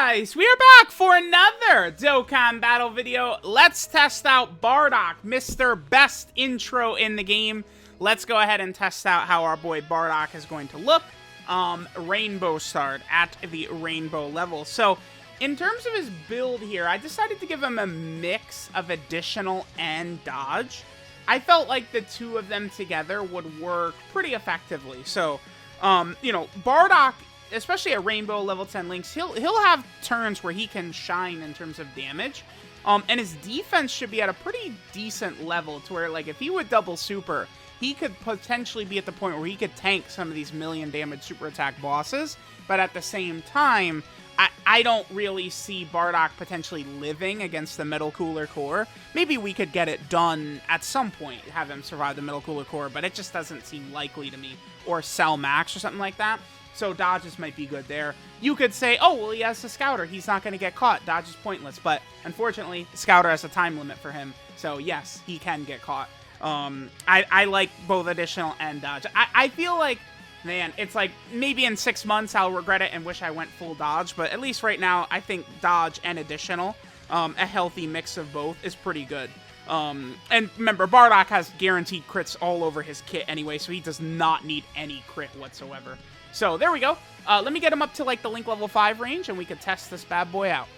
guys, we are back for another Dokkan battle video. Let's test out Bardock, Mr. Best Intro in the game. Let's go ahead and test out how our boy Bardock is going to look. Rainbow starred at the rainbow level. So, in terms of his build here, I decided to give him a mix of additional and dodge. I felt like the two of them together would work pretty effectively. So, you know, Bardock, especially at Rainbow level 10 links, he'll have turns where he can shine in terms of damage. And his defense should be at a pretty decent level to where, like, if he would double super, he could potentially be at the point where he could tank some of these million damage super attack bosses. But at the same time, I don't really see Bardock potentially living against the Metal Cooler Core. Maybe we could get it done at some point, have him survive the Metal Cooler Core, but it just doesn't seem likely to me. Or Cell Max or something like that. So dodges might be good there. You could say, oh, well, he has a Scouter. He's not going to get caught. Dodge is pointless. But unfortunately, Scouter has a time limit for him. So yes, he can get caught. I like both additional and dodge. I feel like, man, it's like maybe in 6 months I'll regret it and wish I went full dodge. But at least right now, I think dodge and additional, a healthy mix of both is pretty good. And remember, Bardock has guaranteed crits all over his kit anyway, so he does not need any crit whatsoever. So there we go. Let me get him up to like the Link level 5 range, and we can test this bad boy out.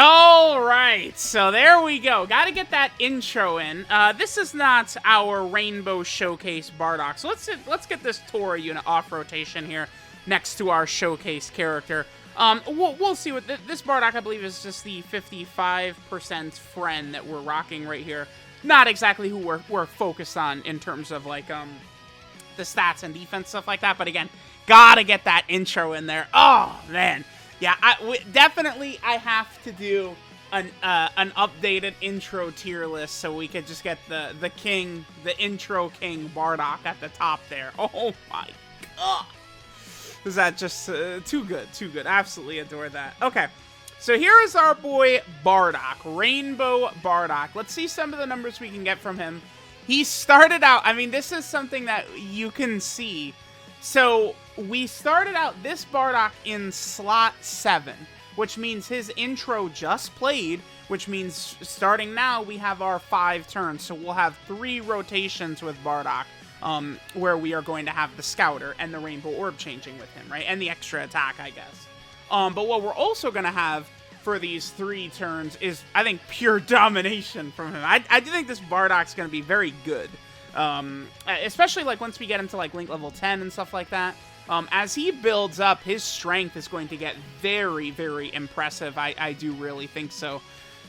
Alright, so there we go. Gotta get that intro in. This is not our Rainbow Showcase Bardock, so let's get this Tora unit off rotation here next to our Showcase character. We'll see what this Bardock, I believe, is just the 55% friend that we're rocking right here. Not exactly who we're focused on in terms of, like, the stats and defense, stuff like that, but again, gotta get that intro in there. Oh, man. Yeah, definitely I have to do an updated intro tier list so we could just get the king, the intro king Bardock at the top there. Oh my god. Is that just too good, too good. Absolutely adore that. Okay, so here is our boy Bardock, Rainbow Bardock. Let's see some of the numbers we can get from him. He started out, I mean, this is something that you can see. So, we started out this Bardock in slot 7, which means his intro just played, which means starting now we have our 5 turns. So, we'll have 3 rotations with Bardock, where we are going to have the Scouter and the Rainbow Orb changing with him, right? And the extra attack, I guess. But what we're also going to have for these 3 turns is, I think, pure domination from him. I do think this Bardock's going to be very good. Especially like once we get into like Link level 10 and stuff like that. As he builds up, his strength is going to get very, very impressive. I do really think so.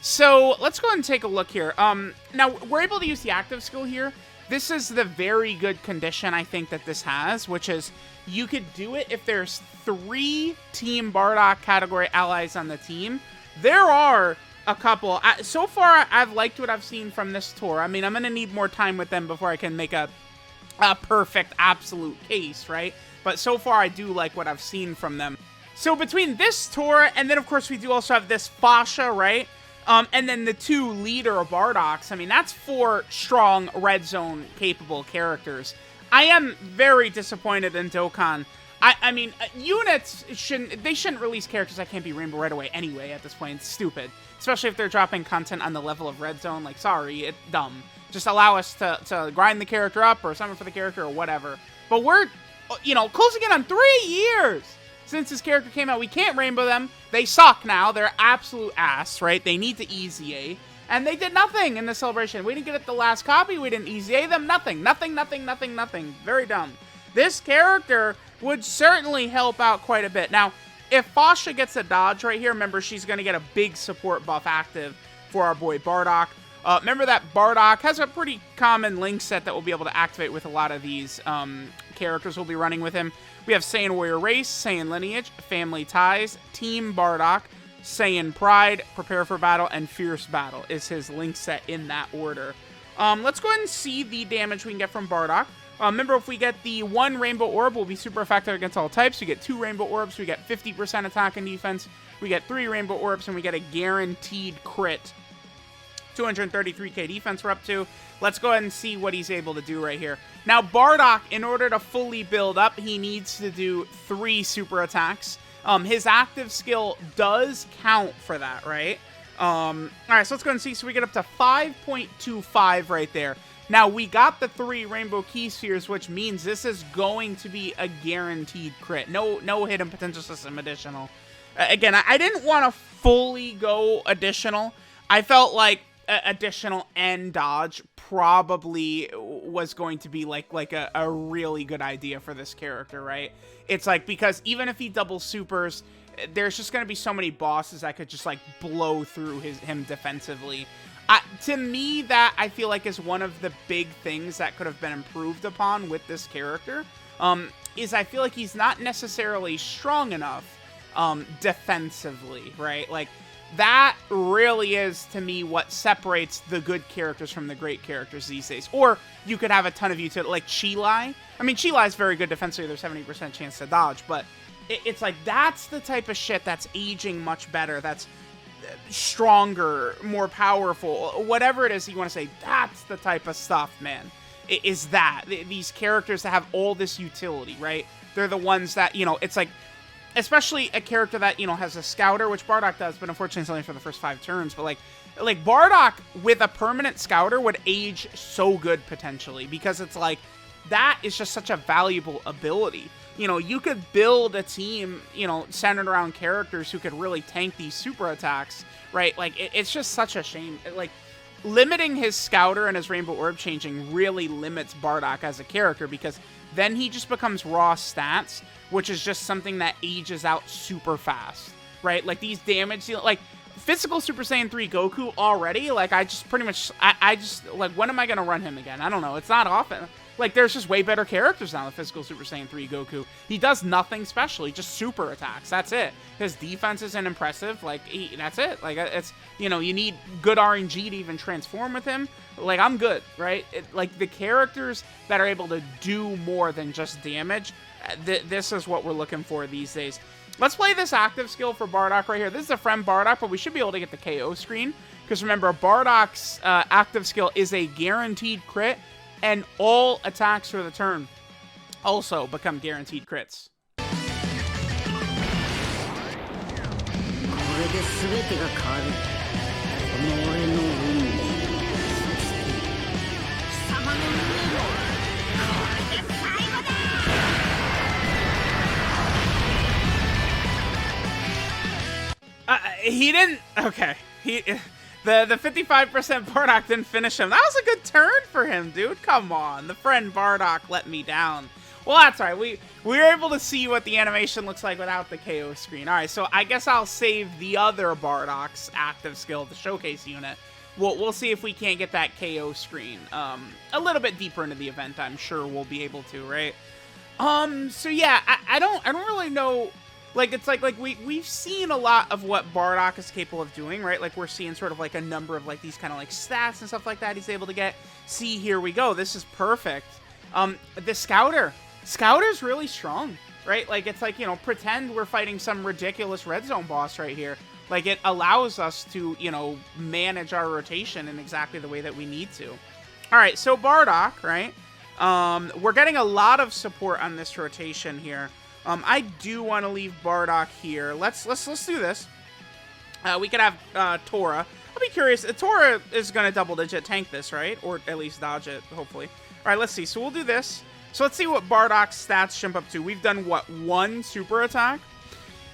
So let's go ahead and take a look here. Now we're able to use the active skill here. This is the very good condition I think that this has, which is you could do it if there's 3 Team Bardock category allies on the team. There are a couple. So far, I've liked what I've seen from this tour. I mean, I'm going to need more time with them before I can make a perfect, absolute case, right? But so far, I do like what I've seen from them. So between this tour, and then, of course, we do also have this Fasha, right? And then the 2 leader Bardocks. I mean, that's 4 strong red zone capable characters. I am very disappointed in Dokkan. I mean, units shouldn't release characters that can't be Rainbow right away anyway at this point. It's stupid. Especially if they're dropping content on the level of Red Zone. Like, sorry, it's dumb. Just allow us to grind the character up or summon for the character or whatever. But we're, you know, closing in on 3 years since this character came out. We can't Rainbow them. They suck now. They're absolute ass, right? They need to Easy A. And they did nothing in the celebration. We didn't get it the last copy. We didn't Easy A them. Nothing. Nothing, nothing, nothing, nothing. Very dumb. This character would certainly help out quite a bit. Now, if Fasha gets a dodge right here, remember, she's going to get a big support buff active for our boy Bardock. Remember that Bardock has a pretty common link set that we'll be able to activate with a lot of these characters we'll be running with him. We have Saiyan Warrior Race, Saiyan Lineage, Family Ties, Team Bardock, Saiyan Pride, Prepare for Battle, and Fierce Battle is his link set in that order. Let's go ahead and see the damage we can get from Bardock. Remember, if we get the 1 Rainbow Orb, we'll be super effective against all types. We get 2 Rainbow Orbs, we get 50% attack and defense. We get 3 Rainbow Orbs, and we get a guaranteed crit. 233k defense we're up to. Let's go ahead and see what he's able to do right here. Now, Bardock, in order to fully build up, he needs to do 3 super attacks. His active skill does count for that, right? Alright, so let's go and see. So we get up to 5.25 right there. Now, we got the 3 Rainbow Key Spheres, which means this is going to be a guaranteed crit. No hidden potential system additional. Again, I didn't want to fully go additional. I felt like additional and dodge probably was going to be like a really good idea for this character, right? It's like, because even if he double supers, there's just going to be so many bosses that could just like blow through him defensively. To me, that I feel like is one of the big things that could have been improved upon with this character, is I feel like he's not necessarily strong enough defensively, right? Like, that really is, to me, what separates the good characters from the great characters these days. Or you could have a ton of utility, like Chi-Lai. I mean, Chi-Lai is very good defensively. There's 70% chance to dodge, but it's like, that's the type of shit that's aging much better, that's stronger, more powerful, whatever it is you want to say. That's the type of stuff, man, is that. These characters that have all this utility, right? They're the ones that, you know, it's like, especially a character that, you know, has a scouter, which Bardock does, but unfortunately it's only for the first 5 turns. But like Bardock with a permanent scouter would age so good potentially, because it's like, that is just such a valuable ability. You know, you could build a team, you know, centered around characters who could really tank these super attacks, right? Like, it's just such a shame. Like, limiting his scouter and his Rainbow Orb changing really limits Bardock as a character, because then he just becomes raw stats, which is just something that ages out super fast, right? Like, these damage, like, physical Super Saiyan 3 Goku already, like, I just pretty much, I just, like, when am I going to run him again? I don't know. It's not often. Like, there's just way better characters now than physical Super Saiyan 3 Goku. He does nothing special. He just super attacks. That's it. His defense isn't impressive. Like, that's it. Like, it's, you know, you need good RNG to even transform with him. Like, I'm good, right? Like, the characters that are able to do more than just damage, this is what we're looking for these days. Let's play this active skill for Bardock right here. This is a friend Bardock, but we should be able to get the KO screen. Because remember, Bardock's active skill is a guaranteed crit, and all attacks for the turn also become guaranteed crits. He didn't... Okay. The 55% Bardock didn't finish him. That was a good turn for him, dude. Come on. The friend Bardock let me down. Well, that's all right. We were able to see what the animation looks like without the KO screen. All right, so I guess I'll save the other Bardock's active skill, the showcase unit. We'll see if we can't get that KO screen a little bit deeper into the event. I'm sure we'll be able to, right? So yeah, I don't really know. Like, it's like we've seen a lot of what Bardock is capable of doing, right? Like, we're seeing sort of like a number of like these kind of like stats and stuff like that he's able to get. See, here we go. This is perfect. The Scouter's really strong, right? Like, it's like, you know, pretend we're fighting some ridiculous red zone boss right here. Like, it allows us to, you know, manage our rotation in exactly the way that we need to. All right, so Bardock, right? We're getting a lot of support on this rotation here. I do want to leave Bardock here. Let's do this. We could have Tora. I'll be curious. Tora is going to double-digit tank this, right? Or at least dodge it, hopefully. All right, let's see. So we'll do this. So let's see what Bardock's stats jump up to. We've done, what, 1 super attack?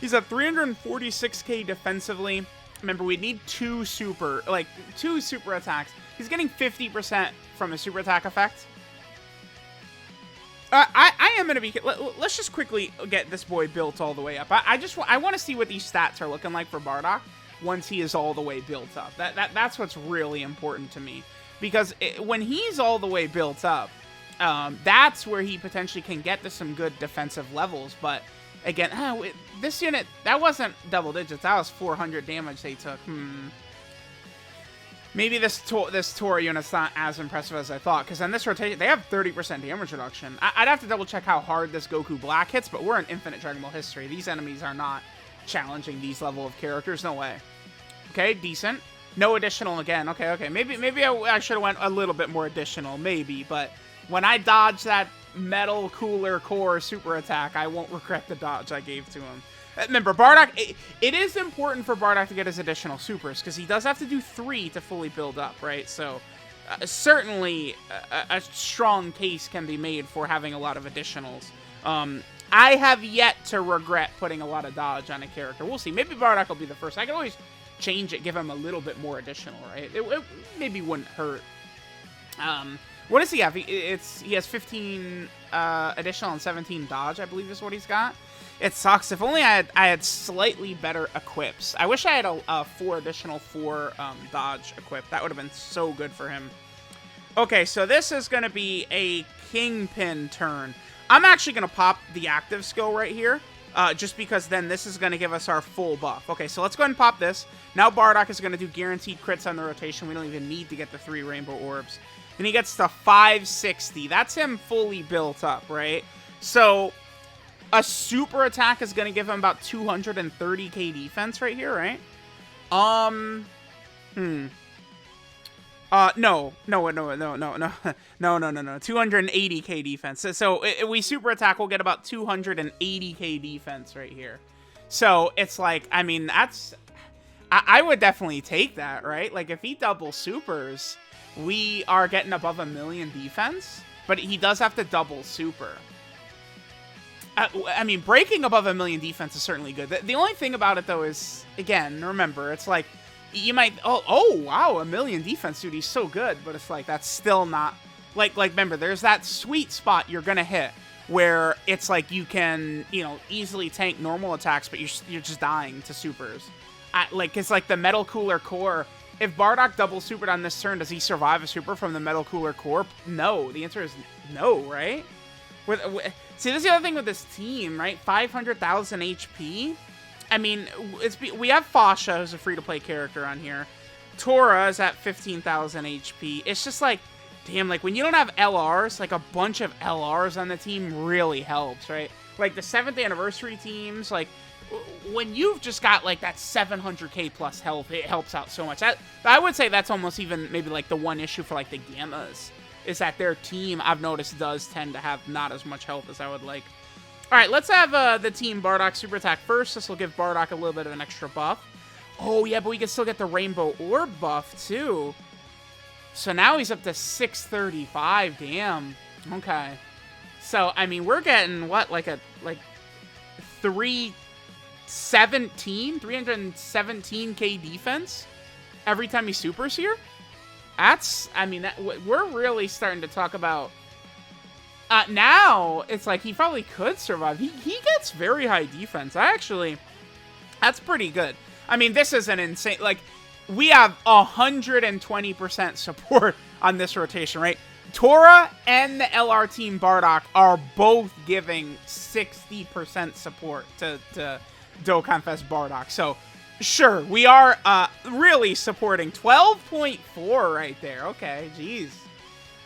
He's at 346k defensively. Remember, we need 2 super attacks. He's getting 50% from a super attack effect. I am going to be... Let's just quickly get this boy built all the way up. I want to see what these stats are looking like for Bardock once he is all the way built up. That's what's really important to me. Because when he's all the way built up, that's where he potentially can get to some good defensive levels. But Again, this unit, that wasn't double digits. That was 400 damage they took. Maybe this Tora unit's not as impressive as I thought, because on this rotation, they have 30% damage reduction. I'd have to double check how hard this Goku Black hits, but we're in Infinite Dragon Ball history. These enemies are not challenging these level of characters. No way. Okay, decent. No additional again. Okay. Maybe I should have went a little bit more additional, maybe, but when I dodge that Metal Cooler Core super attack, I won't regret the dodge I gave to him. Remember, Bardock, it is important for Bardock to get his additional supers, because he does have to do 3 to fully build up, right? So, certainly, a strong case can be made for having a lot of additionals. I have yet to regret putting a lot of dodge on a character. We'll see. Maybe Bardock will be the first. I can always change it, give him a little bit more additional, right? It maybe wouldn't hurt. What does he have? He has 15 additional and 17 dodge, I believe is what he's got. It sucks. If only I had slightly better equips. I wish I had a 4 additional 4 dodge equip. That would have been so good for him. Okay, so this is going to be a Kingpin turn. I'm actually going to pop the active skill right here, just because then this is going to give us our full buff. Okay, so let's go ahead and pop this. Now Bardock is going to do guaranteed crits on the rotation. We don't even need to get the 3 rainbow orbs. Then he gets to 560. That's him fully built up, right? So a super attack is going to give him about 230k defense right here, right? No. 280k defense. So we super attack, we'll get about 280k defense right here. So it's like, I mean, I would definitely take that, right? Like, if he double supers, we are getting above 1 million defense, but he does have to double super. I mean, breaking above 1 million defense is certainly good. The only thing about it, though, is, again, remember, it's like, you might, oh, wow, 1 million defense, dude, he's so good, but it's like, that's still not, like, remember, there's that sweet spot you're gonna hit, where it's like, you can, easily tank normal attacks, but you're just dying to supers. It's like the Metal Cooler Core. If Bardock double supered on this turn, does he survive a super from the Metal Cooler Core? No, the answer is no, right? See, this is the other thing with this team, right? 500,000 HP. I mean, we have Fasha, who's a free-to-play character on here. Tora is at 15,000 HP. It's just like, damn, like, when you don't have LRs, like, a bunch of LRs on the team really helps, right? Like, the 7th anniversary teams, like, when you've just got, like, that 700k plus health, it helps out so much. I would say that's almost even maybe, like, the one issue for, like, the Gammas, is that their team, I've noticed, does tend to have not as much health as I would like. All right, let's have the Team Bardock super attack first. This will give Bardock a little bit of an extra buff. Oh, yeah, but we can still get the Rainbow Orb buff, too. So now he's up to 635, damn. Okay. So, I mean, we're getting, what, like 317k defense every time he supers here? That's, I mean, we're really starting to talk about, now, it's like he probably could survive. He gets very high defense. That's pretty good. I mean, this is an insane, like, we have 120% support on this rotation, right? Tora and the LR Team Bardock are both giving 60% support to DOKKANFEST Bardock. So, sure, we are really supporting 12.4 right there. Okay, jeez.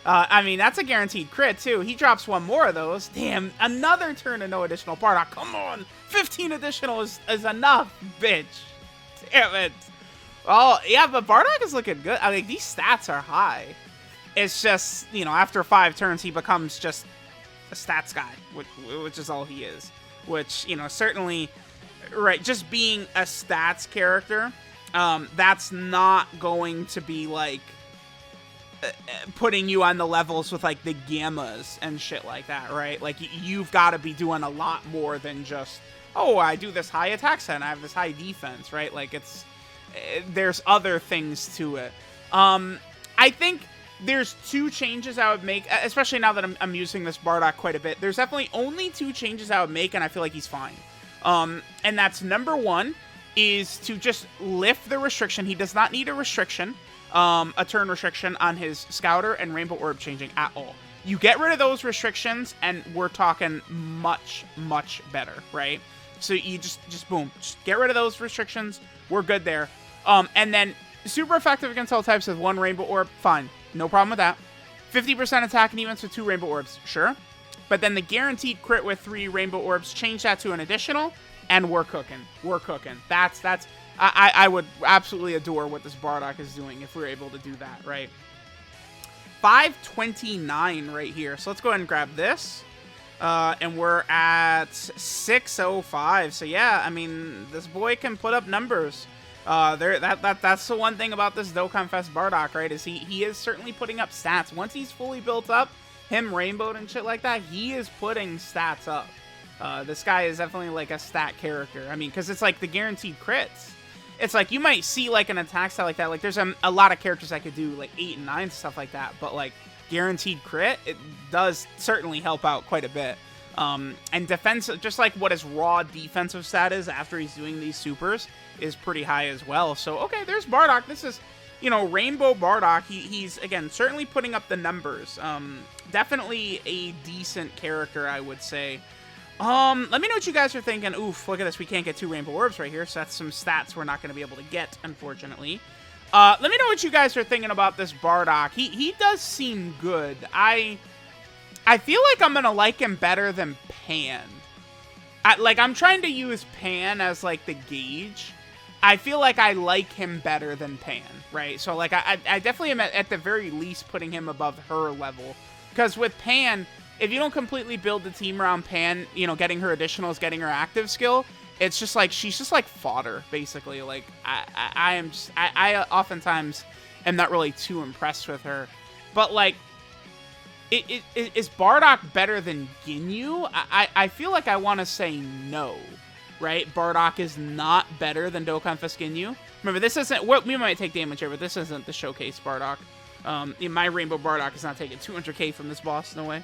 I mean, that's a guaranteed crit, too. He drops one more of those. Damn, another turn of no additional Bardock. Come on. 15 additional is enough, bitch. Damn it. Oh, yeah, but Bardock is looking good. I mean, these stats are high. It's just, after 5 turns, he becomes just a stats guy, which is all he is. Which, certainly, right, just being a stats character, that's not going to be, like, putting you on the levels with, like, the Gammas and shit like that, right? Like, you've got to be doing a lot more than just, oh, I do this high attack set and I have this high defense, right? Like, there's other things to it. I think there's 2 changes I would make, especially now that I'm using this Bardock quite a bit. There's definitely only 2 changes I would make, and I feel like he's fine. And that's number 1 is to just lift the restriction. He does not need a restriction, a turn restriction on his Scouter and Rainbow Orb changing at all. You get rid of those restrictions, and we're talking much, much better, right? So you just boom, just get rid of those restrictions. We're good there. And then super effective against all types with 1 Rainbow Orb. Fine, no problem with that. 50% attack and events with 2 Rainbow Orbs, sure. But then the guaranteed crit with 3 Rainbow Orbs, change that to an additional, and we're cooking. We're cooking. I would absolutely adore what this Bardock is doing if we were able to do that, right? 529 right here. So let's go ahead and grab this. And we're at 605. So yeah, I mean, this boy can put up numbers. That's the one thing about this DOKKANFEST Bardock, right? Is he is certainly putting up stats. Once he's fully built up, him rainbowed and shit like that, he is putting stats up. This guy is definitely like a stat character. I mean, because it's like the guaranteed crits. It's like you might see like an attack stat like that. Like there's a lot of characters that could do like 8 and 9 stuff like that. But like guaranteed crit, it does certainly help out quite a bit. And defense, just like what his raw defensive stat is after he's doing these supers, is pretty high as well. So okay, there's Bardock. This is, you know, Rainbow Bardock. He's again certainly putting up the numbers. Definitely a decent character, I would say. Let me know what you guys are thinking. Oof, look at this. We can't get 2 Rainbow Orbs right here, so that's some stats we're not going to be able to get, unfortunately. Let me know what you guys are thinking about this Bardock. He does seem good. I feel like I'm going to like him better than Pan. I'm trying to use Pan as, like, the gauge. I feel like I like him better than Pan, right? So, like, I definitely am at the very least putting him above her level. Because with Pan, if you don't completely build the team around Pan, you know, getting her additionals, getting her active skill, it's just like, she's just like fodder, basically. Like, I oftentimes am not really too impressed with her. But, like, is Bardock better than Ginyu? I feel like I want to say no, right? Bardock is not better than Dokkanfest Ginyu. Remember, this isn't, we might take damage here, but this isn't the showcase Bardock. My Rainbow Bardock is not taking 200k from this boss, no way.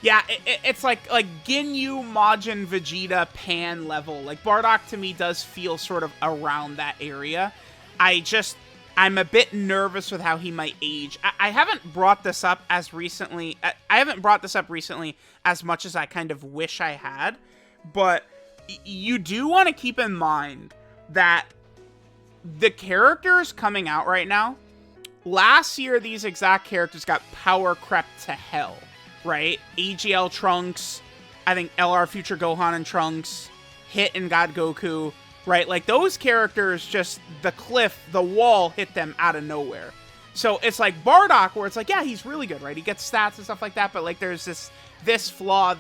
Yeah, it's like Ginyu, Majin, Vegeta, Pan level. Like, Bardock to me does feel sort of around that area. I'm a bit nervous with how he might age. I haven't brought this up as recently. I haven't brought this up recently as much as I kind of wish I had. But you do want to keep in mind that the characters coming out right now, last year these exact characters got power crept to hell, right? AGL Trunks, I think LR Future Gohan and Trunks, Hit and God Goku, right? Like, those characters, just the cliff, the wall hit them out of nowhere. So it's like Bardock, where it's like, yeah, he's really good, right? He gets stats and stuff like that, but like there's this flaw.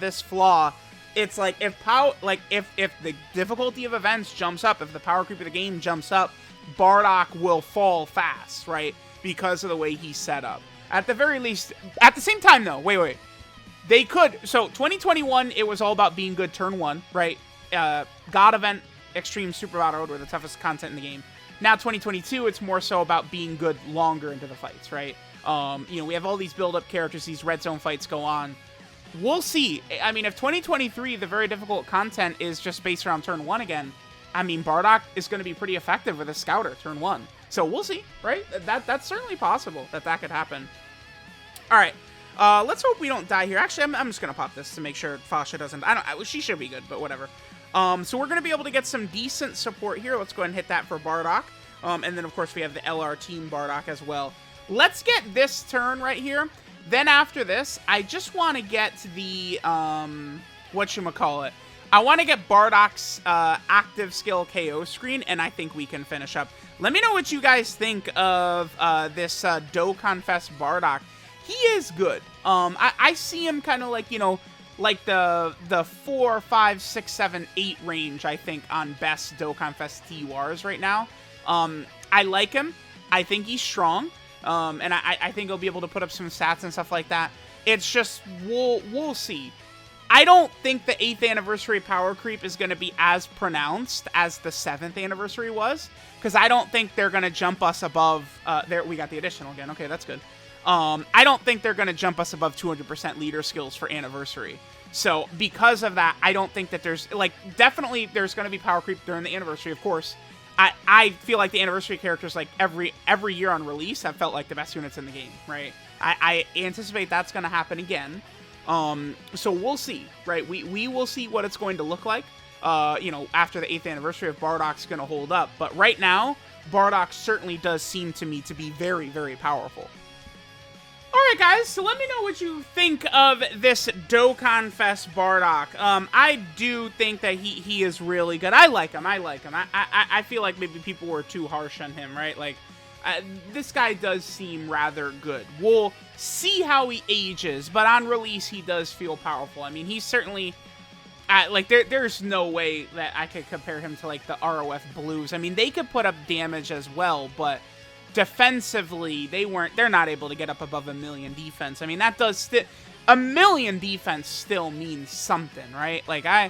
It's like if the difficulty of events jumps up, if the power creep of the game jumps up, Bardock will fall fast, right? Because of the way he's set up. At the very least, at the same time though, wait. They could, so 2021, it was all about being good turn 1, right? God event, Extreme Super Battle Road were the toughest content in the game. Now 2022, it's more so about being good longer into the fights, right? You know, we have all these build-up characters, these red zone fights go on. We'll see. I mean, if 2023, the very difficult content is just based around turn 1 again, I mean, Bardock is going to be pretty effective with a Scouter turn 1. So we'll see, right? That's certainly possible that could happen. All right. Let's hope we don't die here. Actually, I'm just going to pop this to make sure Fasha doesn't... she should be good, but whatever. So we're going to be able to get some decent support here. Let's go ahead and hit that for Bardock. And then, of course, we have the LR Team Bardock as well. Let's get this turn right here. Then after this, I just want to get the... whatchamacallit. I want to get Bardock's active skill KO screen, and I think we can finish up. Let me know what you guys think of this DOKKANFEST Bardock. He is good. I see him kind of like, you know, like the 4, 5, 6, 7, 8 range, I think, on best DOKKANFEST TURs right now. I like him. I think he's strong. And I think he'll be able to put up some stats and stuff like that. It's just, we'll see. I don't think the 8th anniversary power creep is going to be as pronounced as the 7th anniversary was, because I don't think they're going to jump us above, there, we got the additional again, okay, that's good. I don't think they're going to jump us above 200% leader skills for anniversary. So, because of that, I don't think that there's, like, definitely there's going to be power creep during the anniversary, of course. I feel like the anniversary characters, like every year on release, have felt like the best units in the game, right? I anticipate that's going to happen again. So we'll see, right? We will see what it's going to look like, you know, after the 8th anniversary, if Bardock's going to hold up. But right now, Bardock certainly does seem to me to be very, very powerful. Alright guys, so let me know what you think of this DOKKANFEST Bardock. I do think that he is really good. I like him. I feel like maybe people were too harsh on him, right? Like, this guy does seem rather good. We'll see how he ages, but on release, he does feel powerful. I mean, he's certainly... like, there's no way that I could compare him to, like, the ROF Blues. I mean, they could put up damage as well, but... defensively, they're not able to get up above 1,000,000 defense. I mean, that does still 1,000,000 defense still means something, right? Like I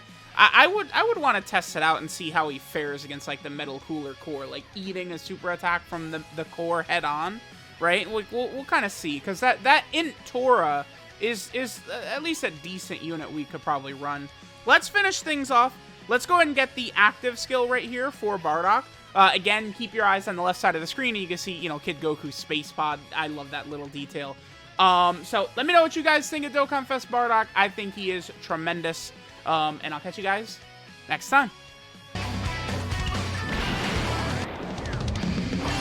would want to test it out and see how he fares against like the Metal Cooler core, like eating a super attack from the core head on, right? Like we'll kind of see, because that Int Tora is at least a decent unit we could probably run. Let's finish things off. Let's go ahead and get the active skill right here for Bardock. Again, keep your eyes on the left side of the screen, and you can see, you know, Kid Goku's space pod. I love that little detail. So let me know what you guys think of DOKKANFEST Bardock. I think he is tremendous. And I'll catch you guys next time. こ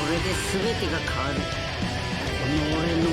れで全てが変わる。この俺の